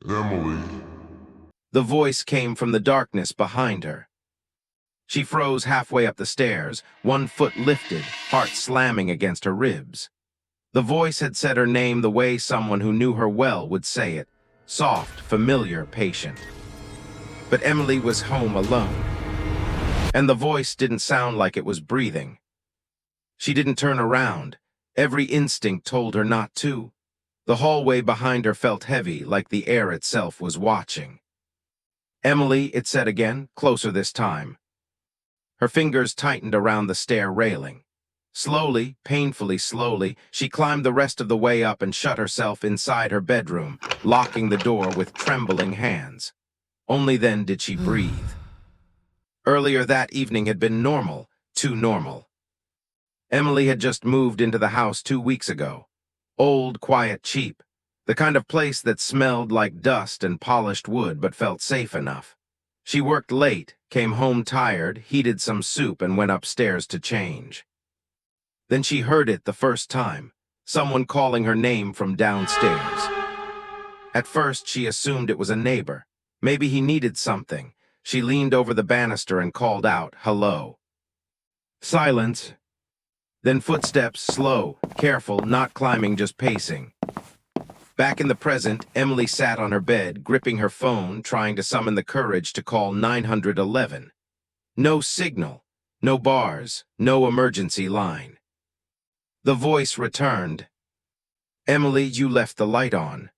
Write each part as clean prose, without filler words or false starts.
Emily, The voice came from the darkness behind her. She froze halfway up the stairs, one foot lifted, heart slamming against her ribs. The voice had said her name the way someone who knew her well would say it, soft, familiar, patient. But Emily was home alone, and the voice didn't sound like it was breathing. She didn't turn around. Every instinct told her not to. The hallway behind her felt heavy, like the air itself was watching. "Emily," it said again, closer this time. Her fingers tightened around the stair railing. Slowly, painfully slowly, she climbed the rest of the way up and shut herself inside her bedroom, locking the door with trembling hands. Only then did she breathe. Earlier that evening had been normal, too normal. Emily had just moved into the house 2 weeks ago. Old, quiet, cheap. The kind of place that smelled like dust and polished wood but felt safe enough. She worked late, came home tired, heated some soup, and went upstairs to change. Then she heard it the first time, someone calling her name from downstairs. At first, she assumed it was a neighbor. Maybe he needed something. She leaned over the banister and called out, "Hello." Silence. Then footsteps, slow, careful, not climbing, just pacing. Back in the present, Emily sat on her bed, gripping her phone, trying to summon the courage to call 911. No signal, no bars, no emergency line. The voice returned. "Emily, you left the light on."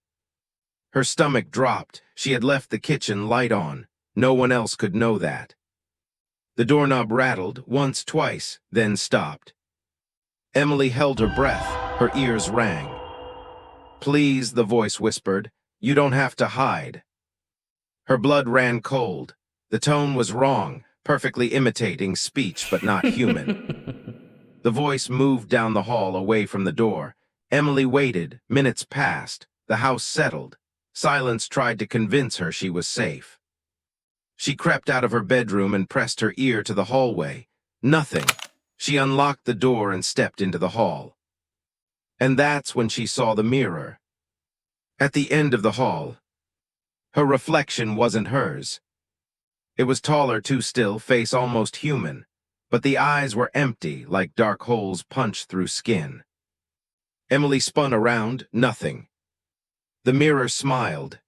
Her stomach dropped. She had left the kitchen light on. No one else could know that. The doorknob rattled, once, twice, then stopped. Emily held her breath. Her ears rang. "Please," the voice whispered, "you don't have to hide." Her blood ran cold. The tone was wrong, perfectly imitating speech but not human. The voice moved down the hall away from the door. Emily waited. Minutes passed. The house settled. Silence tried to convince her she was safe. She crept out of her bedroom and pressed her ear to the hallway. Nothing. She unlocked the door and stepped into the hall. And that's when she saw the mirror. At the end of the hall. Her reflection wasn't hers. It was taller, too still, face almost human. But the eyes were empty, like dark holes punched through skin. Emily spun around, nothing. The mirror smiled.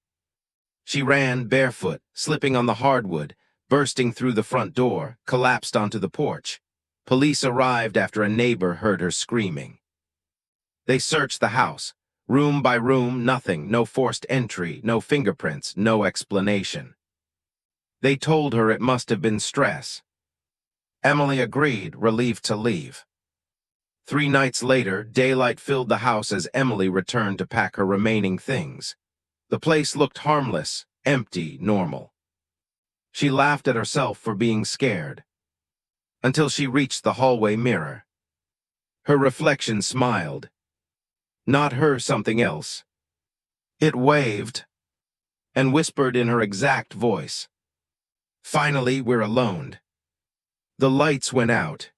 She ran, barefoot, slipping on the hardwood, bursting through the front door, collapsed onto the porch. Police arrived after a neighbor heard her screaming. They searched the house, room by room, nothing, no forced entry, no fingerprints, no explanation. They told her it must have been stress. Emily agreed, relieved to leave. 3 nights later, daylight filled the house as Emily returned to pack her remaining things. The place looked harmless, empty, normal. She laughed at herself for being scared. Until she reached the hallway mirror. Her reflection smiled. Not her, something else. It waved and whispered in her exact voice. "Finally, we're alone." The lights went out.